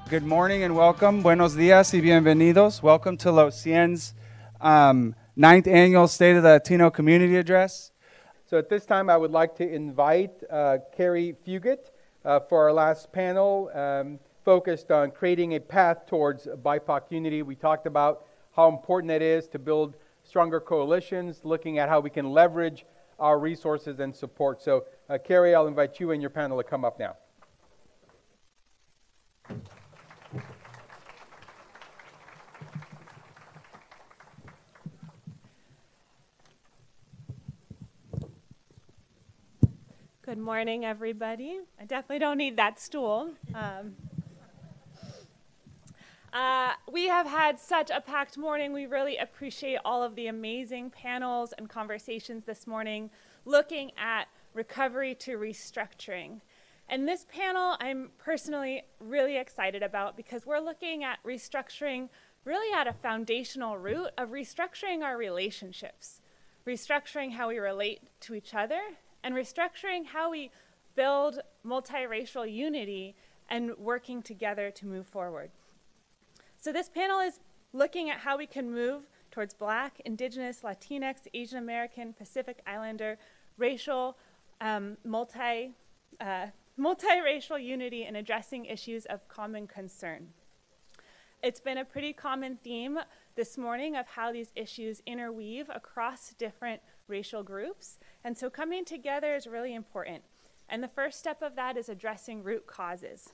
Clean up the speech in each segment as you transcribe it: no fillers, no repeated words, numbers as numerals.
Good morning and welcome. Buenos días y bienvenidos. Welcome to Los Cien's 9th Annual State of the Latino Community Address. So at this time, I would like to invite Carrie Fugit for our last panel focused on creating a path towards BIPOC unity. We talked about how important it is to build stronger coalitions, looking at how we can leverage our resources and support. So Carrie, I'll invite you and your panel to come up now. Good morning, everybody. I definitely don't need that stool. We have had such a packed morning. We really appreciate all of the amazing panels and conversations this morning looking at recovery to restructuring. And this panel I'm personally really excited about because we're looking at restructuring really at a foundational root of restructuring our relationships, restructuring how we relate to each other, and restructuring how we build multiracial unity and working together to move forward. So this panel is looking at how we can move towards Black, Indigenous, Latinx, Asian American, Pacific Islander, racial, multiracial unity and addressing issues of common concern. It's been a pretty common theme this morning of how these issues interweave across different racial groups. And so coming together is really important. And the first step of that is addressing root causes.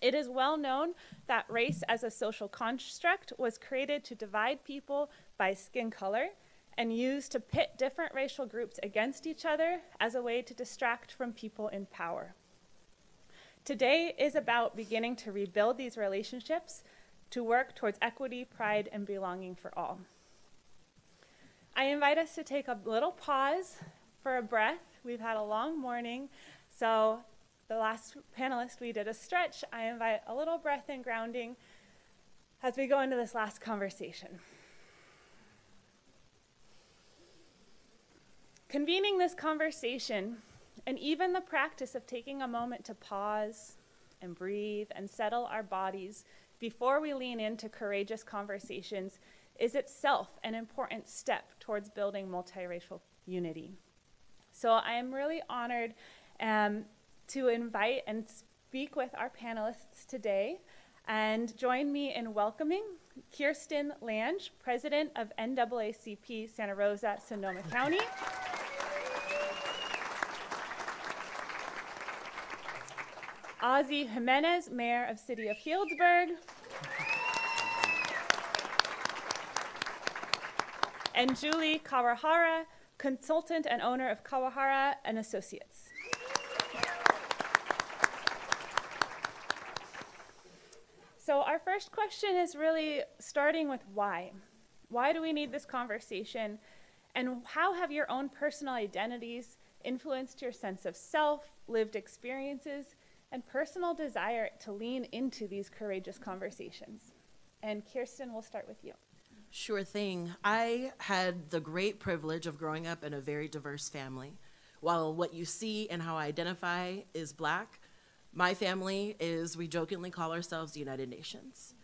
It is well known that race as a social construct was created to divide people by skin color and used to pit different racial groups against each other as a way to distract from people in power. Today is about beginning to rebuild these relationships to work towards equity, pride, and belonging for all. I invite us to take a little pause for a breath. We've had a long morning, so the last panelist, we did a stretch. I invite a little breath and grounding as we go into this last conversation. Convening this conversation, and even the practice of taking a moment to pause and breathe and settle our bodies before we lean into courageous conversations, is itself an important step towards building multiracial unity. So I am really honored to invite and speak with our panelists today, and join me in welcoming Kirsten Lange, President of NAACP Santa Rosa, Sonoma County. Ozzy Jimenez, Mayor of City of Healdsburg. And Julie Kawahara, Consultant and owner of Kawahara and Associates. So our first question is really starting with why. Why do we need this conversation? And how have your own personal identities influenced your sense of self, lived experiences, and personal desire to lean into these courageous conversations? And Kirsten, we'll start with you. Sure thing. I had the great privilege of growing up in a very diverse family. While what you see and how I identify is Black, my family is, we jokingly call ourselves the United Nations.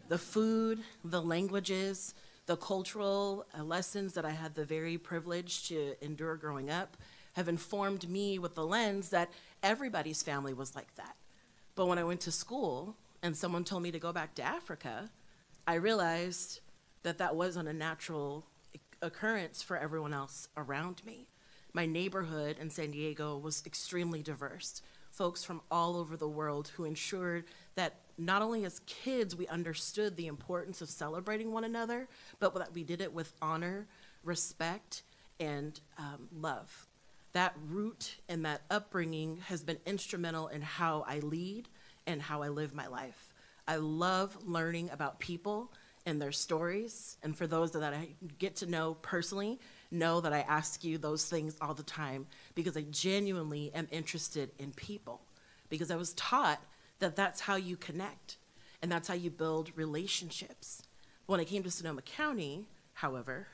The food, the languages, the cultural lessons that I had the very privilege to endure growing up have informed me with the lens that everybody's family was like that. But when I went to school and someone told me to go back to Africa, I realized that that wasn't a natural occurrence for everyone else around me. My neighborhood in San Diego was extremely diverse. Folks from all over the world who ensured that not only as kids we understood the importance of celebrating one another, but that we did it with honor, respect, and love. That root and that upbringing has been instrumental in how I lead and how I live my life. I love learning about people and their stories, and for those that I get to know personally, know that I ask you those things all the time because I genuinely am interested in people, because I was taught that that's how you connect and that's how you build relationships. When I came to Sonoma County, however,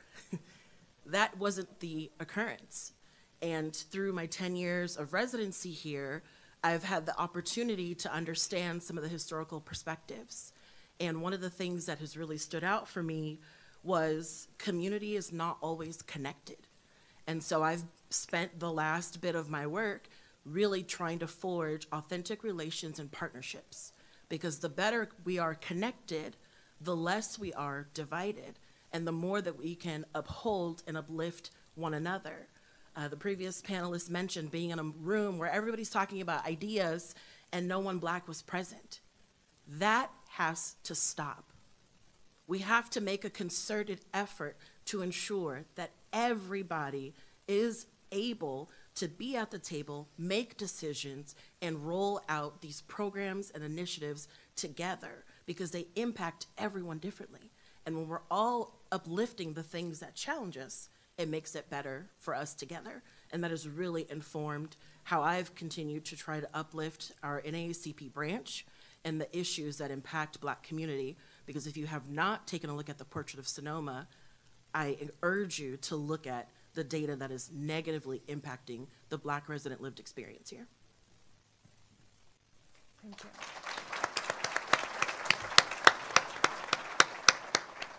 that wasn't the occurrence. And through my 10 years of residency here, I've had the opportunity to understand some of the historical perspectives. And one of the things that has really stood out for me was community is not always connected. And so I've spent the last bit of my work really trying to forge authentic relations and partnerships, because the better we are connected, the less we are divided, and the more that we can uphold and uplift one another. The previous panelist mentioned being in a room where everybody's talking about ideas and no one Black was present. That has to stop. We have to make a concerted effort to ensure that everybody is able to be at the table, make decisions, and roll out these programs and initiatives together, because they impact everyone differently. And when we're all uplifting the things that challenge us, it makes it better for us together. And that has really informed how I've continued to try to uplift our NAACP branch and the issues that impact Black community. Because if you have not taken a look at the portrait of Sonoma, I urge you to look at the data that is negatively impacting the Black resident lived experience here. Thank you.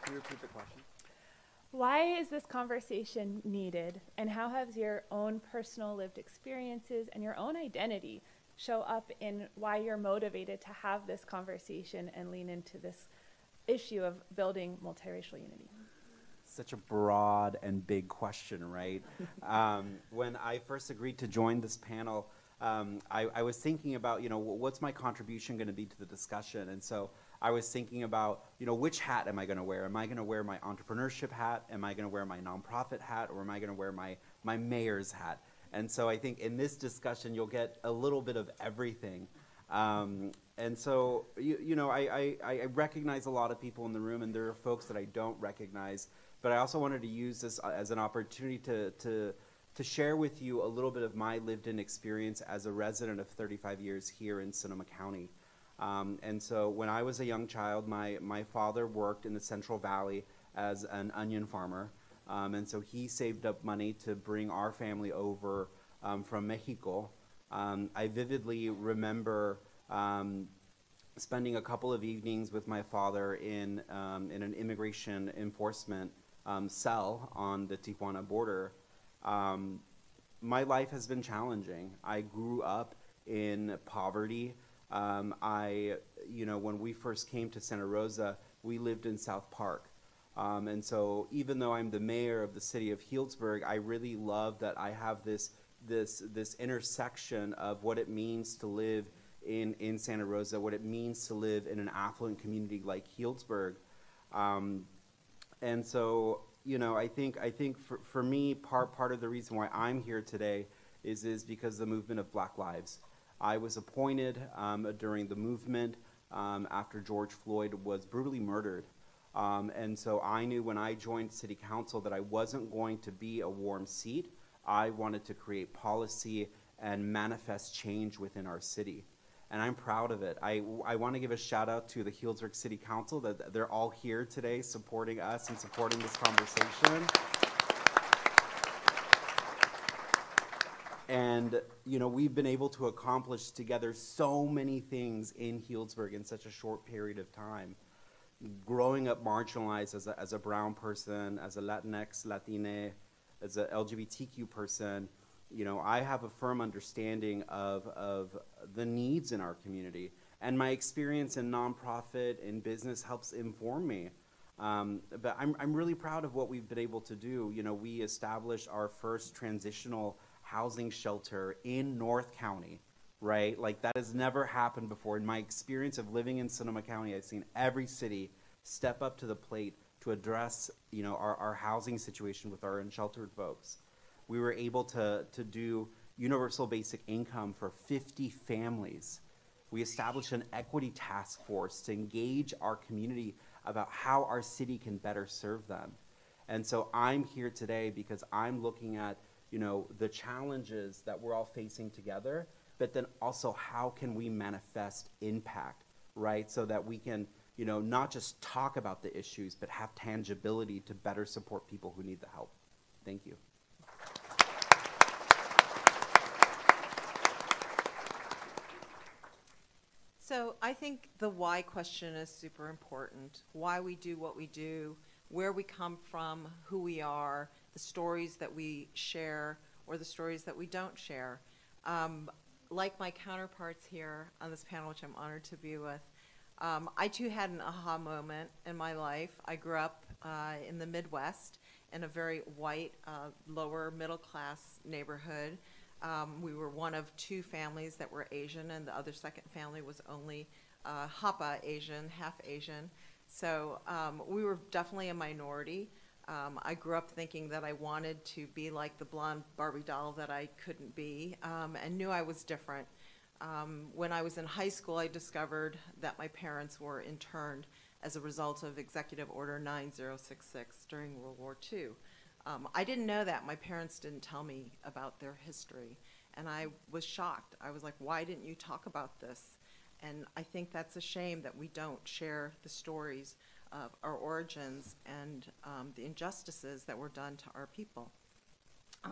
Can you repeat the question? Why is this conversation needed, and how has your own personal lived experiences and your own identity show up in why you're motivated to have this conversation and lean into this issue of building multiracial unity? Such a broad and big question, right? When I first agreed to join this panel, I was thinking about, what's my contribution going to be to the discussion? And so I was thinking about, which hat am I going to wear? Am I going to wear my entrepreneurship hat? Am I going to wear my nonprofit hat? Or am I going to wear my mayor's hat? And so I think in this discussion, you'll get a little bit of everything. And so, I recognize a lot of people in the room, and there are folks that I don't recognize. But I also wanted to use this as an opportunity to share with you a little bit of my lived-in experience as a resident of 35 years here in Sonoma County. And so when I was a young child, my father worked in the Central Valley as an onion farmer. And so he saved up money to bring our family over from Mexico. I vividly remember spending a couple of evenings with my father in an immigration enforcement cell on the Tijuana border. My life has been challenging. I grew up in poverty. When we first came to Santa Rosa, we lived in South Park. And so even though I'm the mayor of the city of Healdsburg, I really love that I have this intersection of what it means to live in Santa Rosa, what it means to live in an affluent community like Healdsburg. And so, I think for me, part of the reason why I'm here today is because of the movement of Black Lives. I was appointed during the movement after George Floyd was brutally murdered. And so I knew when I joined City Council that I wasn't going to be a warm seat. I wanted to create policy and manifest change within our city. And I'm proud of it. I want to give a shout out to the Healdsburg City Council that they're all here today supporting us and supporting this conversation. And, we've been able to accomplish together so many things in Healdsburg in such a short period of time. Growing up marginalized as a brown person, as a Latinx, Latine, as an LGBTQ person, I have a firm understanding of the needs in our community. And my experience in nonprofit and business helps inform me. But I'm really proud of what we've been able to do. We established our first transitional housing shelter in North County, right? Like, that has never happened before. In my experience of living in Sonoma County, I've seen every city step up to the plate to address, our housing situation with our unsheltered folks. We were able to do universal basic income for 50 families. We established an equity task force to engage our community about how our city can better serve them. And so I'm here today because I'm looking at, the challenges that we're all facing together, but then also how can we manifest impact, right? So that we can, not just talk about the issues, but have tangibility to better support people who need the help. Thank you. So I think the why question is super important. Why we do what we do, where we come from, who we are, the stories that we share or the stories that we don't share. Like my counterparts here on this panel, which I'm honored to be with, I too had an aha moment in my life. I grew up in the Midwest in a very white, lower middle class neighborhood. We were one of two families that were Asian, and the other second family was only Hapa Asian, half Asian. So we were definitely a minority. I grew up thinking that I wanted to be like the blonde Barbie doll that I couldn't be, and knew I was different. When I was in high school, I discovered that my parents were interned as a result of Executive Order 9066 during World War II. I didn't know that. My parents didn't tell me about their history, and I was shocked. I was like, why didn't you talk about this? And I think that's a shame that we don't share the stories of our origins and the injustices that were done to our people.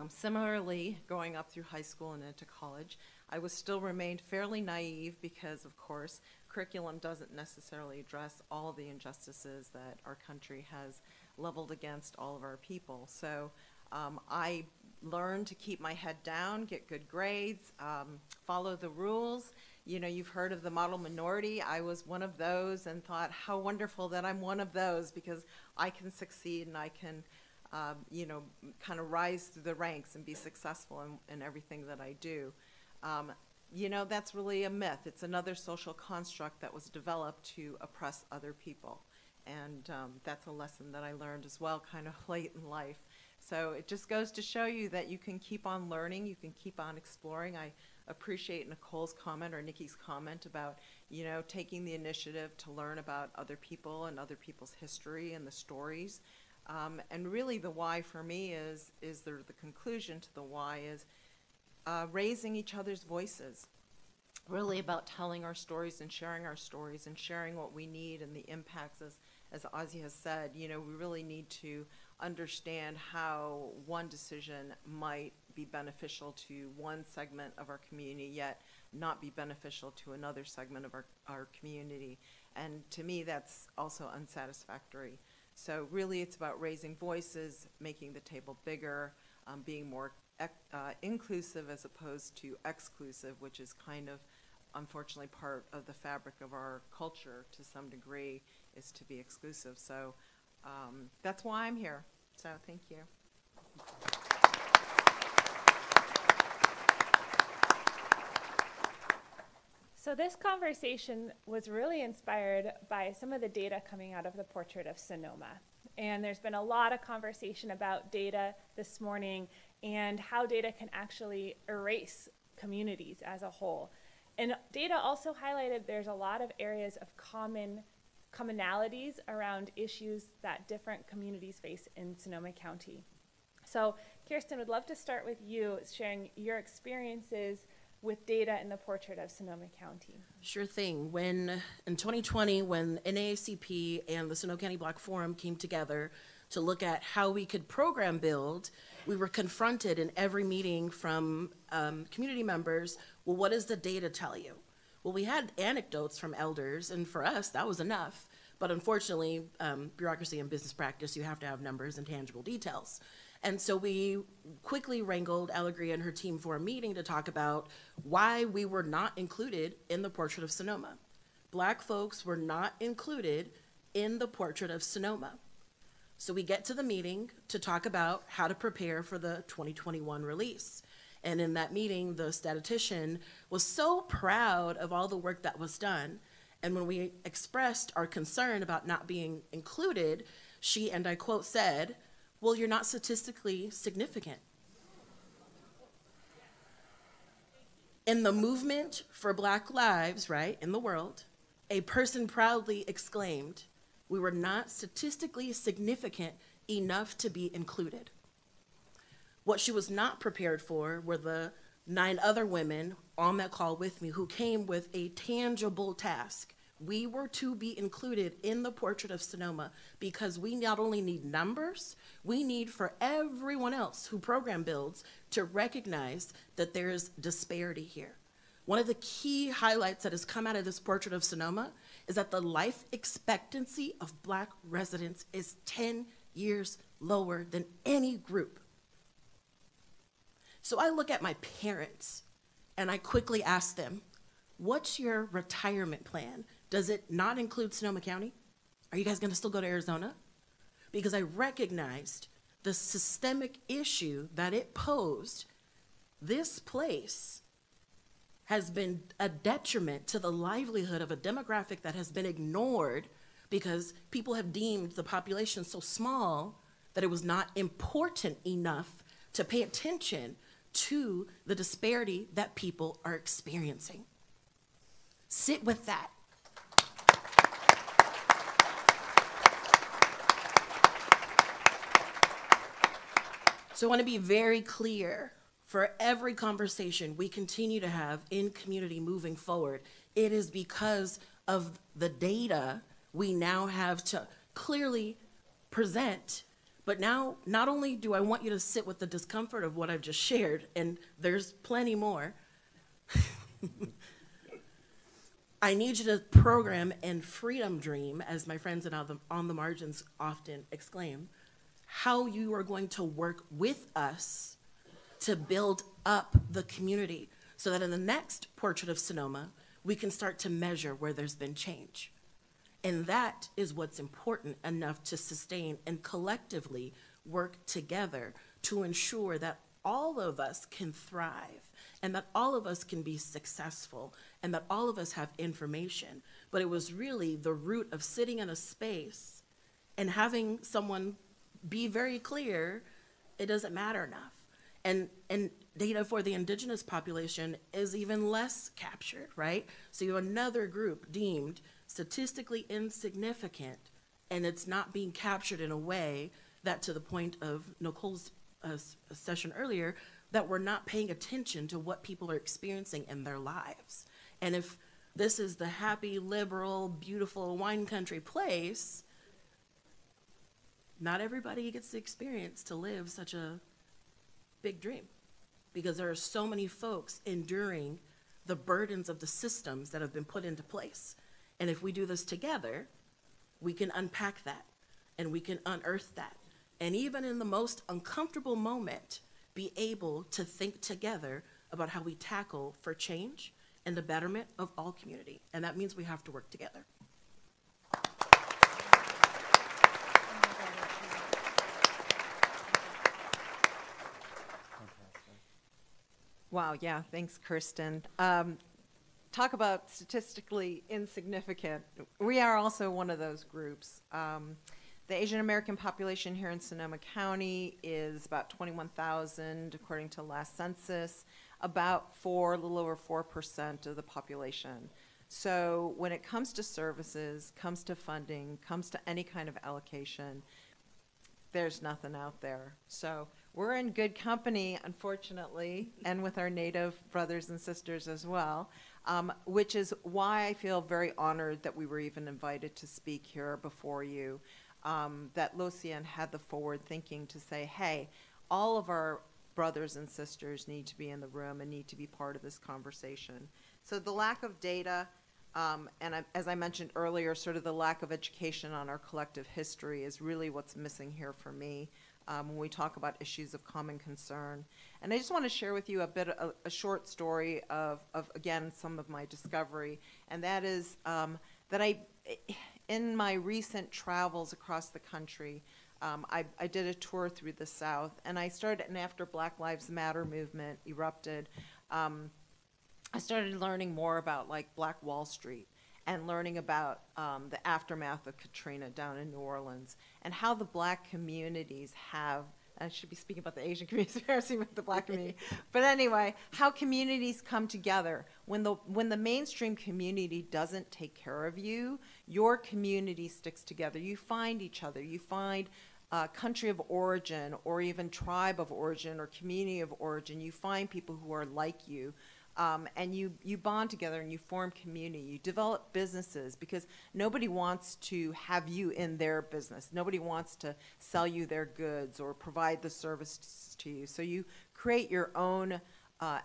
Similarly, going up through high school and into college, I was still remained fairly naive because, of course, curriculum doesn't necessarily address all the injustices that our country has leveled against all of our people. So I learned to keep my head down, get good grades, follow the rules. You know, you've heard of the model minority. I was one of those and thought, how wonderful that I'm one of those, because I can succeed and I can, you know, kind of rise through the ranks and be successful in everything that I do. You know, that's really a myth. It's another social construct that was developed to oppress other people. And that's a lesson that I learned as well, kind of late in life. So it just goes to show you that you can keep on learning, you can keep on exploring. I appreciate Nicole's comment or Nikki's comment about, you know, taking the initiative to learn about other people and other people's history and the stories. And really the why for me is the conclusion to the why is raising each other's voices. Really about telling our stories and sharing what we need and the impacts, as Ozzy has said. You know, we really need to understand how one decision might be beneficial to one segment of our community, yet not be beneficial to another segment of our community. And to me, that's also unsatisfactory. So really it's about raising voices, making the table bigger, being more inclusive as opposed to exclusive, which is kind of unfortunately part of the fabric of our culture to some degree, is to be exclusive. So that's why I'm here. So thank you. So this conversation was really inspired by some of the data coming out of the Portrait of Sonoma. And there's been a lot of conversation about data this morning and how data can actually erase communities as a whole. And data also highlighted there's a lot of areas of commonalities around issues that different communities face in Sonoma County. So Kirsten, would love to start with you sharing your experiences with data in the Portrait of Sonoma County. Sure thing. In 2020, when NAACP and the Sonoma County Black Forum came together to look at how we could program build, we were confronted in every meeting from community members, well, what does the data tell you? Well, we had anecdotes from elders, and for us, that was enough. But unfortunately, bureaucracy and business practice, you have to have numbers and tangible details. And so we quickly wrangled Allegria and her team for a meeting to talk about why we were not included in the Portrait of Sonoma. Black folks were not included in the Portrait of Sonoma. So we get to the meeting to talk about how to prepare for the 2021 release. And in that meeting, the statistician was so proud of all the work that was done. And when we expressed our concern about not being included, she, and I quote, said, well, you're not statistically significant. In the movement for Black lives, right, in the world, a person proudly exclaimed, we were not statistically significant enough to be included. What she was not prepared for were the 9 other women on that call with me who came with a tangible task. We were to be included in the Portrait of Sonoma because we not only need numbers, we need for everyone else who program builds to recognize that there's disparity here. One of the key highlights that has come out of this portrait of Sonoma is that the life expectancy of Black residents is 10 years lower than any group. So I look at my parents and I quickly ask them, what's your retirement plan? Does it not include Sonoma County? Are you guys gonna still go to Arizona? Because I recognized the systemic issue that it posed. This place has been a detriment to the livelihood of a demographic that has been ignored because people have deemed the population so small that it was not important enough to pay attention to the disparity that people are experiencing. Sit with that. So I want to be very clear. For every conversation we continue to have in community moving forward, it is because of the data we now have to clearly present. But now, not only do I want you to sit with the discomfort of what I've just shared, and there's plenty more, I need you to program and freedom dream, as my friends on the margins often exclaim, how you are going to work with us to build up the community so that in the next portrait of Sonoma, we can start to measure where there's been change. And that is what's important enough to sustain and collectively work together to ensure that all of us can thrive and that all of us can be successful and that all of us have information. But it was really the root of sitting in a space and having someone be very clear, it doesn't matter enough. And data for the indigenous population is even less captured, right? So you have another group deemed statistically insignificant, and it's not being captured in a way that, to the point of Nicole's session earlier, that we're not paying attention to what people are experiencing in their lives. And if this is the happy, liberal, beautiful wine country place, not everybody gets the experience to live such a big dream, because there are so many folks enduring the burdens of the systems that have been put into place. And if we do this together, we can unpack that and we can unearth that. And even in the most uncomfortable moment, be able to think together about how we tackle for change and the betterment of all community. And that means we have to work together. Wow, yeah, thanks, Kirsten. Talk about statistically insignificant. We are also one of those groups. The Asian American population here in Sonoma County is about 21,000, according to last census, a little over 4% of the population. So when it comes to services, comes to funding, comes to any kind of allocation, there's nothing out there. So we're in good company, unfortunately, and with our Native brothers and sisters as well, which is why I feel very honored that we were even invited to speak here before you, that Los Cien had the forward thinking to say, hey, all of our brothers and sisters need to be in the room and need to be part of this conversation. So the lack of data, as I mentioned earlier, sort of the lack of education on our collective history is really what's missing here for me when we talk about issues of common concern. And I just want to share with you a short story of again, some of my discovery, and that is that in my recent travels across the country, I did a tour through the South, and I started, and after Black Lives Matter movement erupted, I started learning more about like Black Wall Street and learning about the aftermath of Katrina down in New Orleans and how the Black communities have, I should be speaking about the Asian community, about the Black community, but anyway, how communities come together. When the mainstream community doesn't take care of you, your community sticks together. You find each other. You find country of origin or even tribe of origin or community of origin. You find people who are like you. And you bond together and you form community. You develop businesses because nobody wants to have you in their business. Nobody wants to sell you their goods or provide the services to you. So you create your own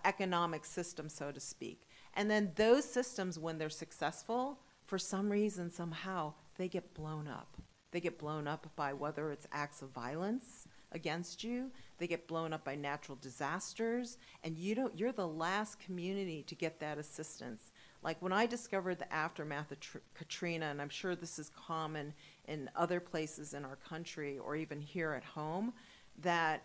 economic system, so to speak. And then those systems, when they're successful, for some reason, somehow, they get blown up. They get blown up by whether it's acts of violence against you, they get blown up by natural disasters, and you're the last community to get that assistance. Like when I discovered the aftermath of Katrina, and I'm sure this is common in other places in our country or even here at home, that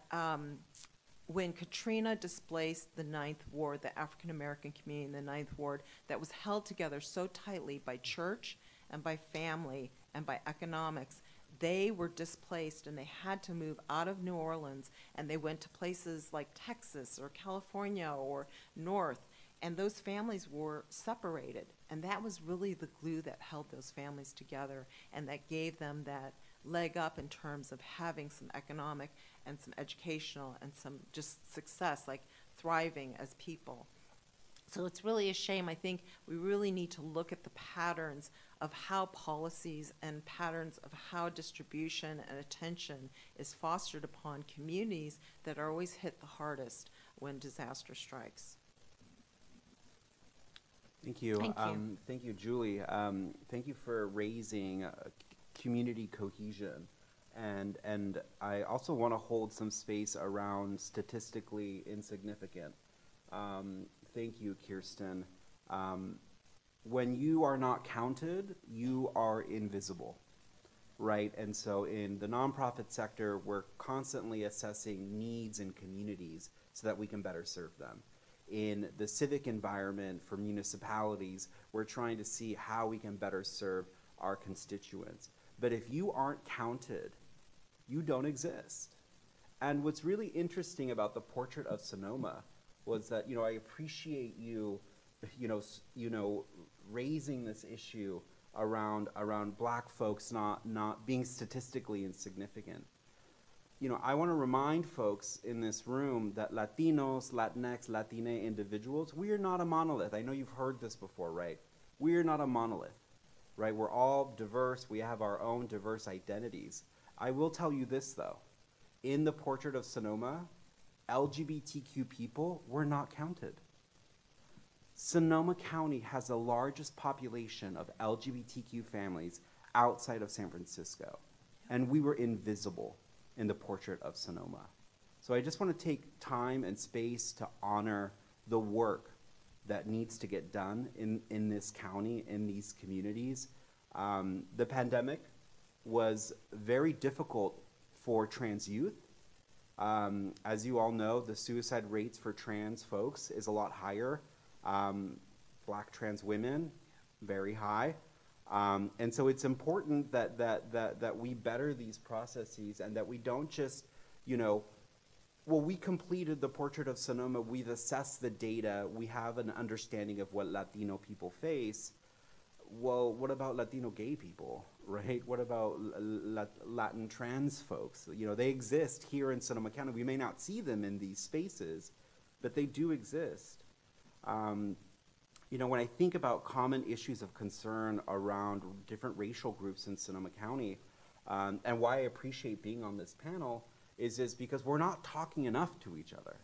when Katrina displaced the Ninth Ward, the African American community in the Ninth Ward, that was held together so tightly by church and by family and by economics, they were displaced and they had to move out of New Orleans, and they went to places like Texas or California or north, and those families were separated. And that was really the glue that held those families together and that gave them that leg up in terms of having some economic and some educational and some just success, like thriving as people. So it's really a shame. I think we really need to look at the patterns of how policies and patterns of how distribution and attention is fostered upon communities that are always hit the hardest when disaster strikes. Thank you. Thank you. Thank you, Julie. Thank you for raising community cohesion. And I also want to hold some space around statistically insignificant. Thank you, Kirsten. When you are not counted, you are invisible, right? And so in the nonprofit sector, we're constantly assessing needs in communities so that we can better serve them. In the civic environment for municipalities, we're trying to see how we can better serve our constituents. But if you aren't counted, you don't exist. And what's really interesting about the portrait of Sonoma was that, I appreciate you raising this issue around black folks not being statistically insignificant. I want to remind folks in this room that Latinos, Latinx, Latina individuals, we are not a monolith. I know you've heard this before, right? We are not a monolith, right? We're all diverse. We have our own diverse identities. I will tell you this, though. In the portrait of Sonoma, LGBTQ people were not counted. Sonoma County has the largest population of LGBTQ families outside of San Francisco, and we were invisible in the portrait of Sonoma. So I just want to take time and space to honor the work that needs to get done in this county, in these communities. The pandemic was very difficult for trans youth. As you all know, the suicide rates for trans folks is a lot higher. Black trans women, very high. And so it's important that we better these processes and that we don't just, we completed the portrait of Sonoma, we've assessed the data, we have an understanding of what Latino people face. Well, what about Latino gay people, right? What about Latin trans folks? They exist here in Sonoma County. We may not see them in these spaces, but they do exist. When I think about common issues of concern around different racial groups in Sonoma County, and why I appreciate being on this panel is because we're not talking enough to each other.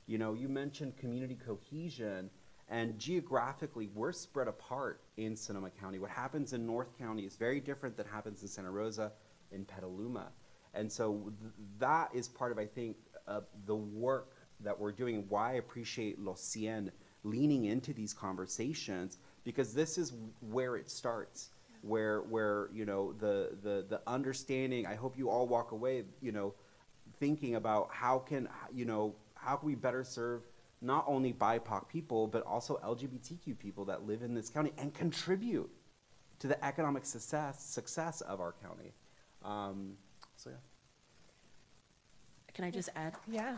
You mentioned community cohesion, and geographically, we're spread apart in Sonoma County. What happens in North County is very different than happens in Santa Rosa, in Petaluma. And so that is part of, I think, the work that we're doing, and why I appreciate Los Cien leaning into these conversations, because this is where it starts, where the understanding. I hope you all walk away, thinking about how can we better serve not only BIPOC people but also LGBTQ people that live in this county and contribute to the economic success of our county. So yeah. Can I just add? Yeah.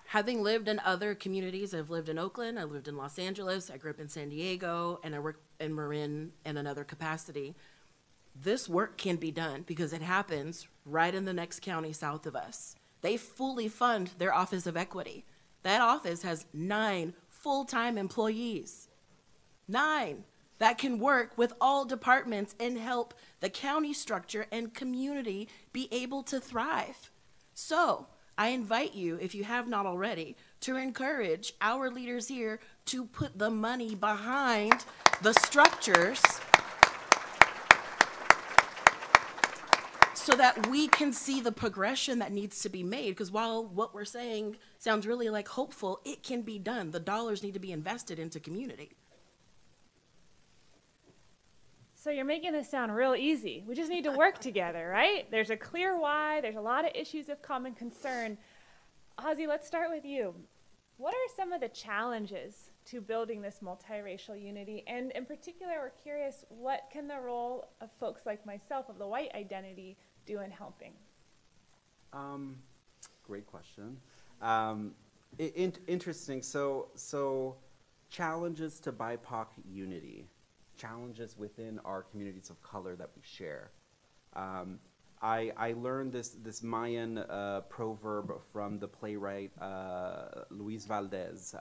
Having lived in other communities, I've lived in Oakland, I lived in Los Angeles, I grew up in San Diego, and I work in Marin in another capacity. This work can be done because it happens right in the next county south of us. They fully fund their Office of Equity. That office has 9 full-time employees. 9 that can work with all departments and help the county structure and community be able to thrive. So I invite you, if you have not already, to encourage our leaders here to put the money behind the structures so that we can see the progression that needs to be made. Because while what we're saying sounds really like hopeful, it can be done. The dollars need to be invested into community. So you're making this sound real easy. We just need to work together, right? There's a clear why. There's a lot of issues of common concern. Ozzy, let's start with you. What are some of the challenges to building this multiracial unity? And in particular, we're curious, what can the role of folks like myself, of the white identity, do in helping? Great question. Interesting. So challenges to BIPOC unity. Challenges within our communities of color that we share. I learned this Mayan proverb from the playwright Luis Valdez,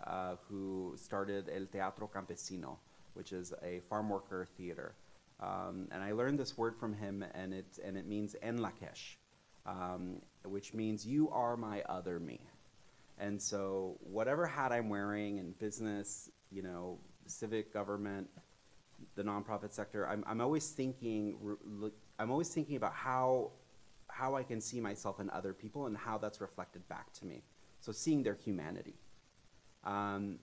who started El Teatro Campesino, which is a farm worker theater. And I learned this word from him, and it means En Lakesh, which means you are my other me. And so whatever hat I'm wearing in business, civic government, the nonprofit sector, I'm always thinking about how I can see myself in other people and how that's reflected back to me. So seeing their humanity, and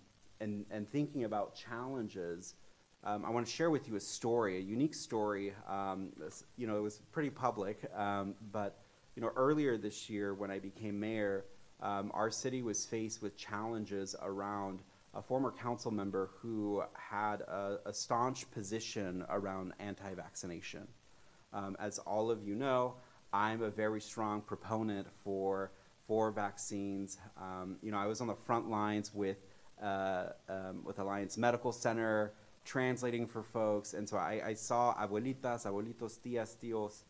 thinking about challenges. I want to share with you a unique story. It was pretty public, but earlier this year when I became mayor, our city was faced with challenges around a former council member who had a staunch position around anti-vaccination. As all of you know, I'm a very strong proponent for vaccines. I was on the front lines with Alliance Medical Center, translating for folks, and so I saw abuelitas, abuelitos, tías, tíos,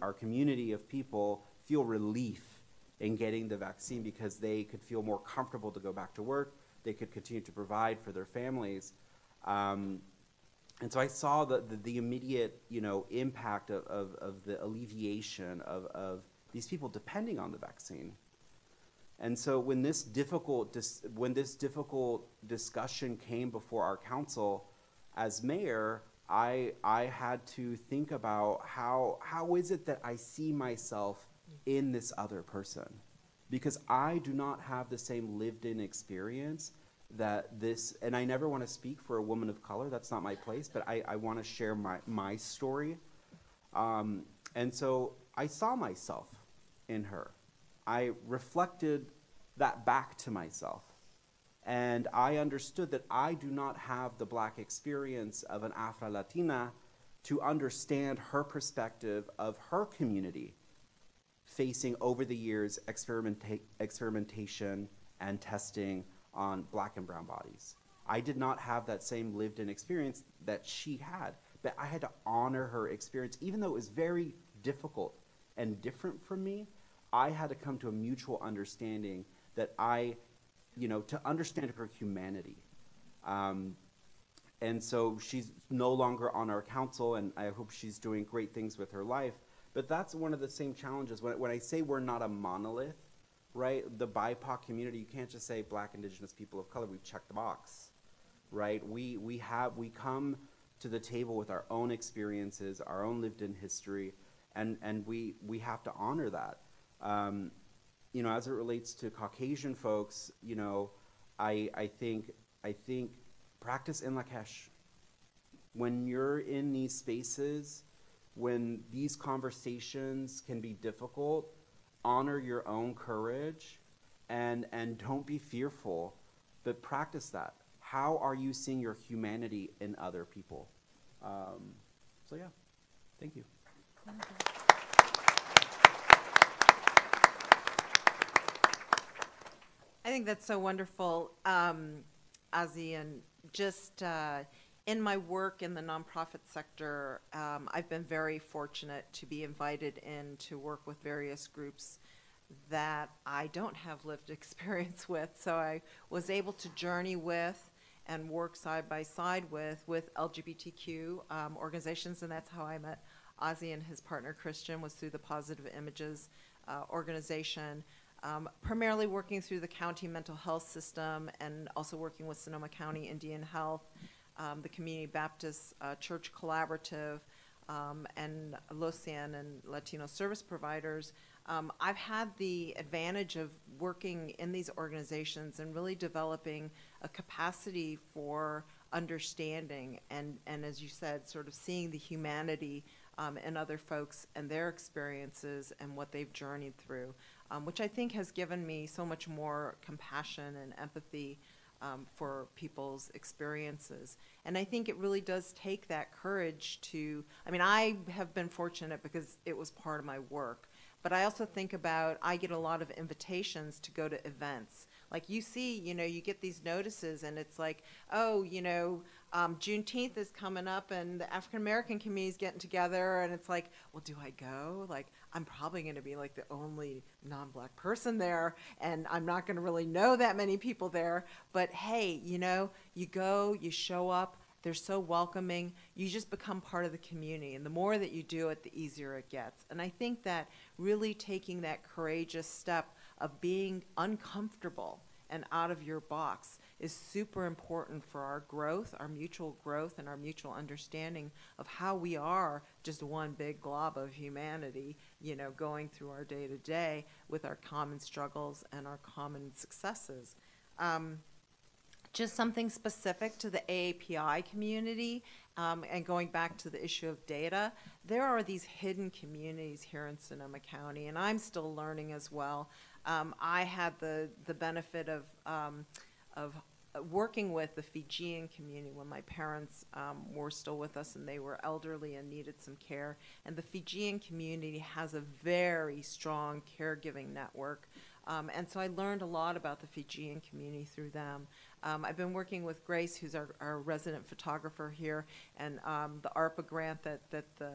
our community of people feel relief in getting the vaccine because they could feel more comfortable to go back to work. They could continue to provide for their families. And so I saw the immediate, impact of the alleviation of these people depending on the vaccine. And so when this difficult discussion came before our council, as mayor, I had to think about how is it that I see myself in this other person, because I do not have the same lived-in experience that this, and I never want to speak for a woman of color, that's not my place, but I want to share my story. And so I saw myself in her. I reflected that back to myself. And I understood that I do not have the Black experience of an Afro-Latina to understand her perspective of her community facing over the years experimentation and testing on Black and brown bodies. I did not have that same lived-in experience that she had, but I had to honor her experience. Even though it was very difficult and different from me, I had to come to a mutual understanding that to understand her humanity. And so she's no longer on our council, and I hope she's doing great things with her life. But that's one of the same challenges. When I say we're not a monolith, right? The BIPOC community, you can't just say Black, Indigenous, people of color. We've checked the box, right? We come to the table with our own experiences, our own lived-in history, and we have to honor that. As it relates to Caucasian folks, I think practice in Lakesh. When you're in these spaces, when these conversations can be difficult, honor your own courage and don't be fearful, but practice that. How are you seeing your humanity in other people? So yeah, thank you. I think that's so wonderful, Ozzy, and just in my work in the nonprofit sector, I've been very fortunate to be invited in to work with various groups that I don't have lived experience with. So I was able to journey with and work side by side with LGBTQ organizations, and that's how I met Ozzy and his partner Christian, was through the Positive Images organization, primarily working through the county mental health system and also working with Sonoma County Indian Health, the Community Baptist Church Collaborative, and Los Cien and Latino service providers. I've had the advantage of working in these organizations and really developing a capacity for understanding and as you said, sort of seeing the humanity in other folks and their experiences and what they've journeyed through, which I think has given me so much more compassion and empathy for people's experiences. And I think it really does take that courage to, I mean, I have been fortunate because it was part of my work, but I also think about, I get a lot of invitations to go to events. Like you see, you know, you get these notices and it's like, oh, you know, Juneteenth is coming up and the African American community is getting together, and it's like, well, do I go? Like, I'm probably going to be like the only non-black person there, and I'm not going to really know that many people there. But hey, you know, you go, you show up, they're so welcoming, you just become part of the community, and the more that you do it, the easier it gets. And I think that really taking that courageous step of being uncomfortable and out of your box is super important for our growth, our mutual growth, and our mutual understanding of how we are just one big glob of humanity, you know, going through our day-to-day with our common struggles and our common successes. Just something specific to the AAPI community, and going back to the issue of data, there are these hidden communities here in Sonoma County, and I'm still learning as well. I had the benefit of working with the Fijian community when my parents were still with us and they were elderly and needed some care. And the Fijian community has a very strong caregiving network. And so I learned a lot about the Fijian community through them. I've been working with Grace, who's our resident photographer here, and the ARPA grant that the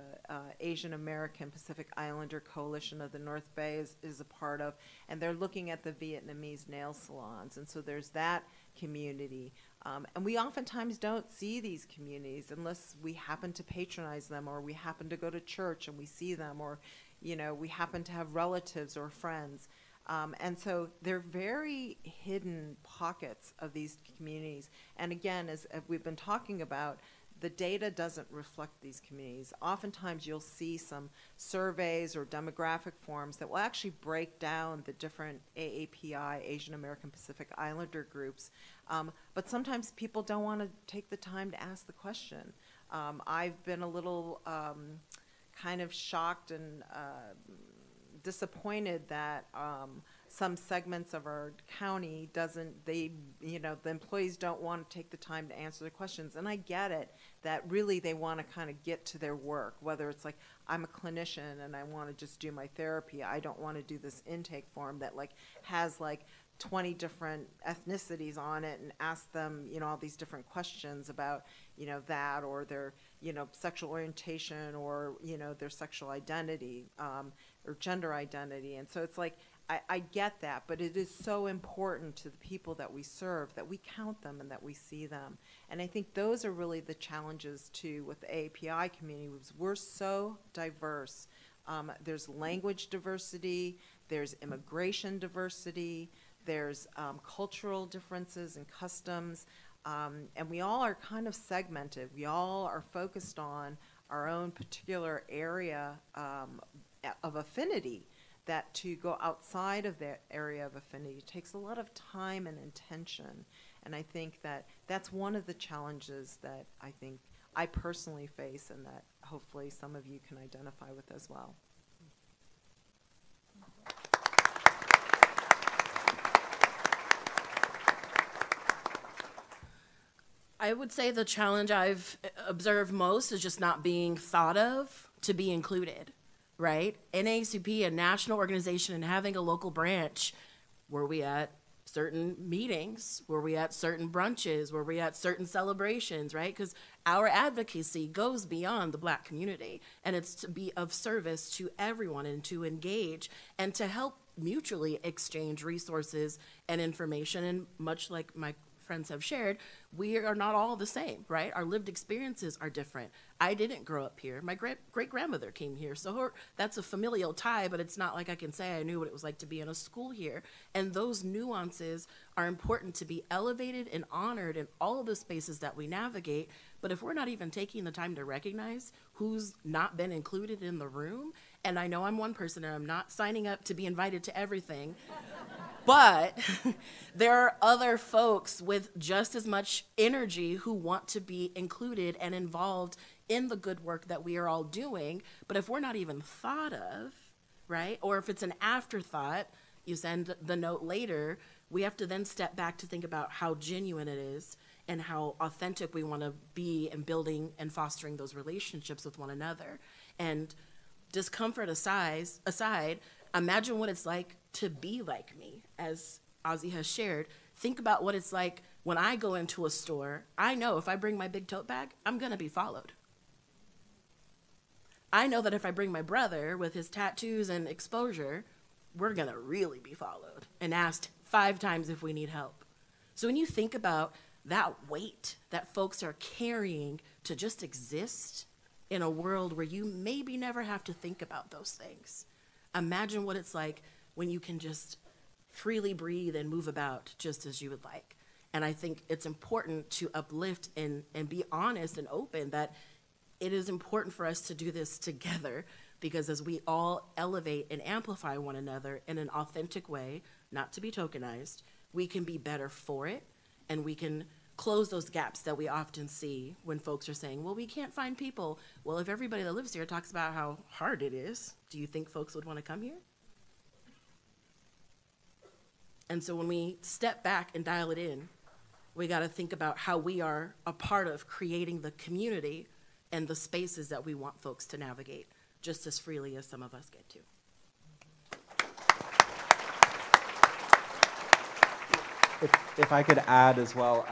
Asian American Pacific Islander Coalition of the North Bay is a part of, and they're looking at the Vietnamese nail salons. And so there's that community. And we oftentimes don't see these communities unless we happen to patronize them, or we happen to go to church and we see them, or, you know, we happen to have relatives or friends. And so they're very hidden pockets of these communities. And again, as we've been talking about, the data doesn't reflect these communities. Oftentimes you'll see some surveys or demographic forms that will actually break down the different AAPI, Asian American Pacific Islander groups. But sometimes people don't want to take the time to ask the question. I've been a little kind of shocked and disappointed that some segments of our county the employees don't want to take the time to answer the questions. And I get it, that really they want to kind of get to their work, whether it's like, I'm a clinician and I want to just do my therapy. I don't want to do this intake form that like has like 20 different ethnicities on it and ask them, you know, all these different questions about, you know, that or their, you know, sexual orientation or, you know, their sexual identity or gender identity. And so it's like, I get that, but it is so important to the people that we serve that we count them and that we see them. And I think those are really the challenges too with the AAPI community. We're so diverse. There's language diversity, there's immigration diversity, there's cultural differences and customs, and we all are kind of segmented. We all are focused on our own particular area of affinity. That to go outside of that area of affinity takes a lot of time and intention. And I think that that's one of the challenges that I think I personally face and that hopefully some of you can identify with as well. I would say the challenge I've observed most is just not being thought of to be included, right? NAACP, a national organization, and having a local branch, were we at certain meetings? Were we at certain brunches? Were we at certain celebrations, right? Because our advocacy goes beyond the Black community, and it's to be of service to everyone and to engage and to help mutually exchange resources and information. And much like my friends have shared, we are not all the same, right? Our lived experiences are different. I didn't grow up here. My great-grandmother came here, so that's a familial tie, but it's not like I can say I knew what it was like to be in a school here. And those nuances are important to be elevated and honored in all of the spaces that we navigate. But if we're not even taking the time to recognize who's not been included in the room, and I know I'm one person and I'm not signing up to be invited to everything, but there are other folks with just as much energy who want to be included and involved in the good work that we are all doing. But if we're not even thought of, right, or if it's an afterthought, you send the note later, we have to then step back to think about how genuine it is and how authentic we want to be in building and fostering those relationships with one another. And discomfort aside, imagine what it's like to be like me. As Ozzy has shared, think about what it's like when I go into a store. I know if I bring my big tote bag, I'm going to be followed. I know that if I bring my brother with his tattoos and exposure, we're going to really be followed and asked 5 times if we need help. So when you think about that weight that folks are carrying to just exist in a world where you maybe never have to think about those things, imagine what it's like when you can just freely breathe and move about just as you would like. And I think it's important to uplift and be honest and open that it is important for us to do this together, because as we all elevate and amplify one another in an authentic way, not to be tokenized, we can be better for it, and we can close those gaps that we often see when folks are saying, well, we can't find people. Well, if everybody that lives here talks about how hard it is, do you think folks would want to come here? And so when we step back and dial it in, we got to think about how we are a part of creating the community and the spaces that we want folks to navigate just as freely as some of us get to. If I could add as well,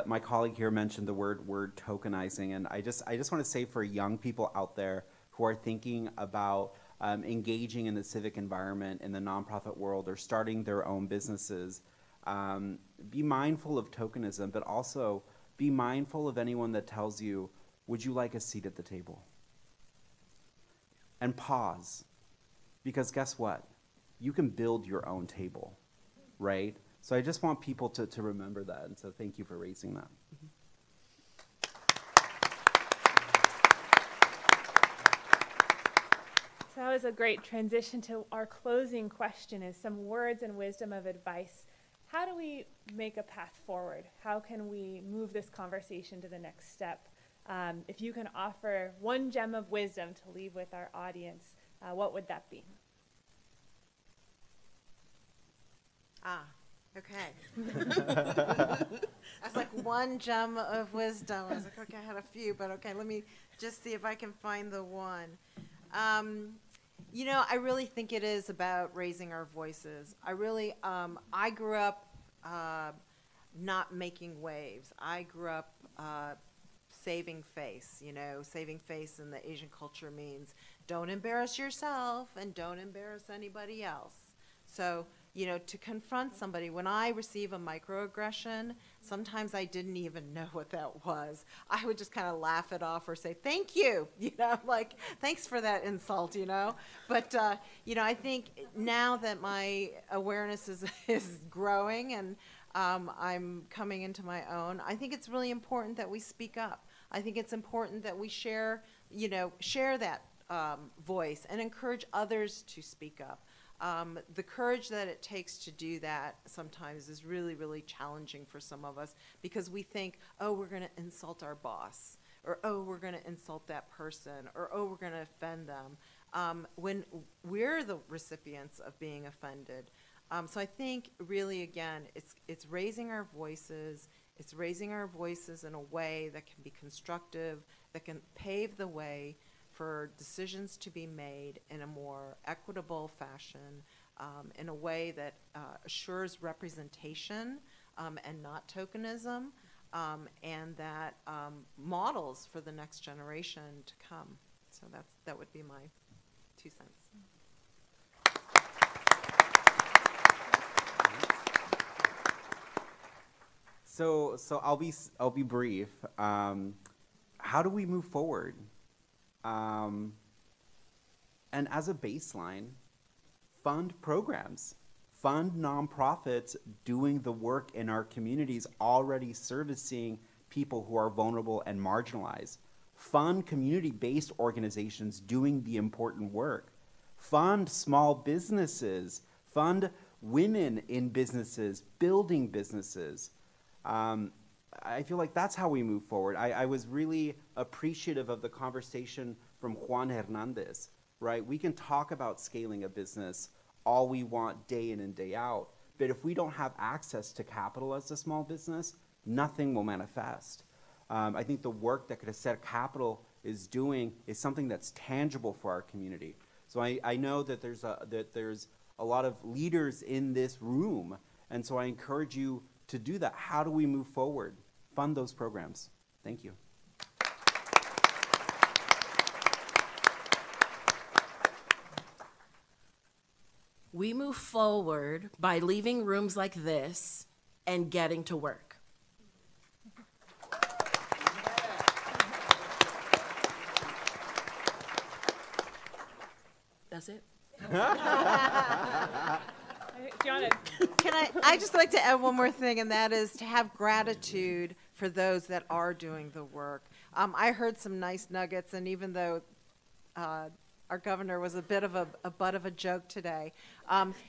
my colleague here mentioned the word tokenizing, and I just want to say for young people out there who are thinking about engaging in the civic environment in the nonprofit world or starting their own businesses, be mindful of tokenism, but also be mindful of anyone that tells you, would you like a seat at the table? And pause, because guess what? You can build your own table, right? So I just want people to remember that, and so thank you for raising that. So that was a great transition to our closing question, is some words and wisdom of advice. How do we make a path forward? How can we move this conversation to the next step? If you can offer one gem of wisdom to leave with our audience, what would that be? Okay. That's like one gem of wisdom. I was like, okay, I had a few, but okay, let me just see if I can find the one. I really think it is about raising our voices. I grew up not making waves. I grew up saving face. Saving face in the Asian culture means don't embarrass yourself and don't embarrass anybody else. So, to confront somebody, when I receive a microaggression, sometimes I didn't even know what that was. I would just kind of laugh it off or say, thank you, like, thanks for that insult, But, I think now that my awareness is growing and I'm coming into my own, I think it's really important that we speak up. I think it's important that we share that voice and encourage others to speak up. The courage that it takes to do that sometimes is really, really challenging for some of us, because we think, oh, we're going to insult our boss, or oh, we're going to insult that person, or oh, we're going to offend them, when we're the recipients of being offended. So I think really, again, it's raising our voices. It's raising our voices in a way that can be constructive, that can pave the way for decisions to be made in a more equitable fashion, in a way that assures representation and not tokenism, and that models for the next generation to come. So that would be my 2 cents. So I'll be brief. How do we move forward? And as a baseline, fund programs, fund nonprofits doing the work in our communities already servicing people who are vulnerable and marginalized. Fund community-based organizations doing the important work. Fund small businesses. Fund women in businesses, building businesses. I feel like that's how we move forward. I was really appreciative of the conversation from Juan Hernandez, right? We can talk about scaling a business all we want day in and day out, but if we don't have access to capital as a small business, nothing will manifest. I think the work that Crecer Capital is doing is something that's tangible for our community. So I know that there's a lot of leaders in this room, and so I encourage you to do that. How do we move forward? Fund those programs. Thank you. We move forward by leaving rooms like this and getting to work. That's it. Can I just like to add one more thing, and that is to have gratitude for those that are doing the work. I heard some nice nuggets, and even though our governor was a bit of a butt of a joke today,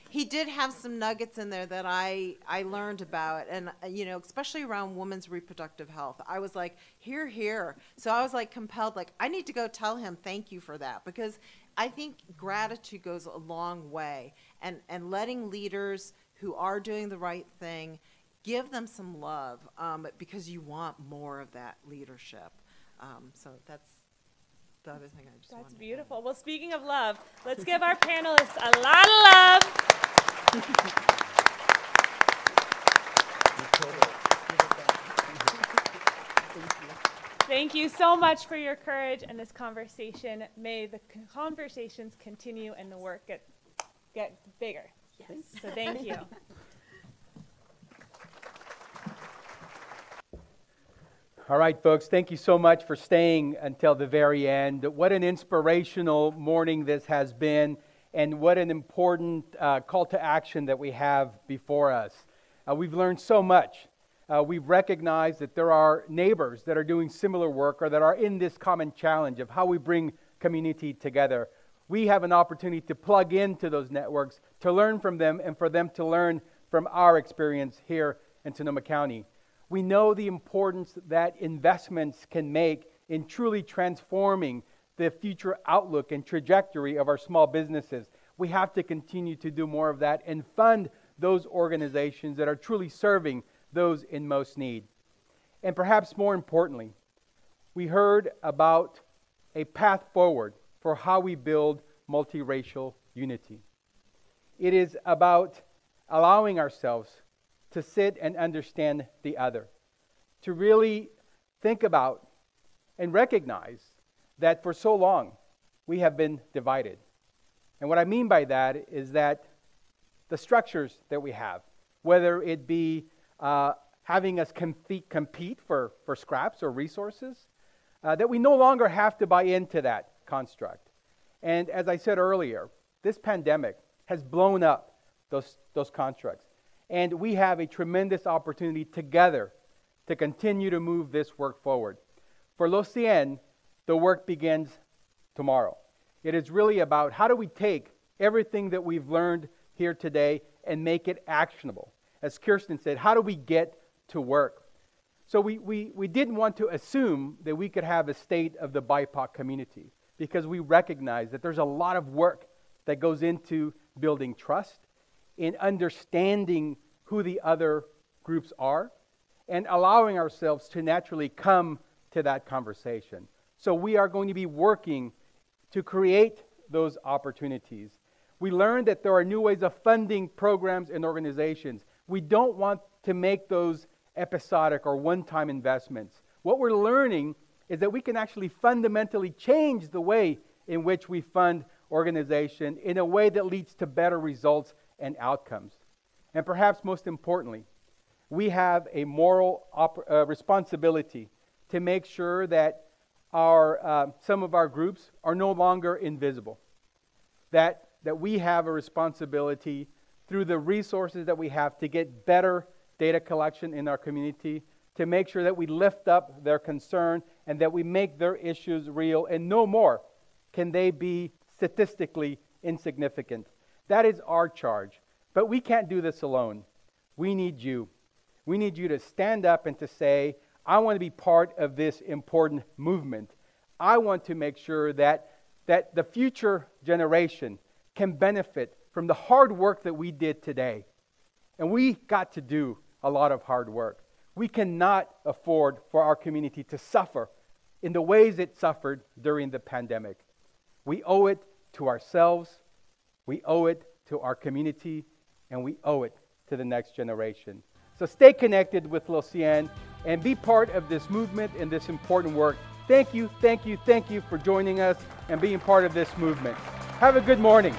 he did have some nuggets in there that I learned about, and especially around women's reproductive health. I was like, here. So I was like compelled, like I need to go tell him thank you for that, because I think gratitude goes a long way, and letting leaders who are doing the right thing, give them some love, because you want more of that leadership. So that's the other thing I just wanted to add. That's beautiful. Well, speaking of love, let's give our panelists a lot of love. Thank you so much for your courage and this conversation. May the conversations continue and the work get bigger. Yes. So thank you. All right, folks, thank you so much for staying until the very end. What an inspirational morning this has been, and what an important call to action that we have before us. We've learned so much. We've recognized that there are neighbors that are doing similar work or that are in this common challenge of how we bring community together. We have an opportunity to plug into those networks, to learn from them, and for them to learn from our experience here in Sonoma County. We know the importance that investments can make in truly transforming the future outlook and trajectory of our small businesses. We have to continue to do more of that and fund those organizations that are truly serving those in most need. And perhaps more importantly, we heard about a path forward for how we build multiracial unity. It is about allowing ourselves to sit and understand the other, to really think about and recognize that for so long we have been divided. And what I mean by that is that the structures that we have, whether it be having us compete for scraps or resources, that we no longer have to buy into that construct. And as I said earlier, this pandemic has blown up those constructs. And we have a tremendous opportunity together to continue to move this work forward. For Los Cien, the work begins tomorrow. It is really about how do we take everything that we've learned here today and make it actionable. As Kirsten said, how do we get to work? So we didn't want to assume that we could have a state of the BIPOC community, because we recognize that there's a lot of work that goes into building trust, in understanding who the other groups are, and allowing ourselves to naturally come to that conversation. So we are going to be working to create those opportunities. We learned that there are new ways of funding programs and organizations. We don't want to make those episodic or one-time investments. What we're learning is that we can actually fundamentally change the way in which we fund organization in a way that leads to better results and outcomes. And perhaps most importantly, we have a moral responsibility to make sure that some of our groups are no longer invisible. That we have a responsibility through the resources that we have to get better data collection in our community, to make sure that we lift up their concern and that we make their issues real, and no more can they be statistically insignificant. That is our charge. But we can't do this alone. We need you. We need you to stand up and to say, I want to be part of this important movement. I want to make sure that the future generation can benefit from the hard work that we did today. And we got to do a lot of hard work. We cannot afford for our community to suffer in the ways it suffered during the pandemic. We owe it to ourselves, we owe it to our community, and we owe it to the next generation. So stay connected with Los Cien and be part of this movement and this important work. Thank you for joining us and being part of this movement. Have a good morning.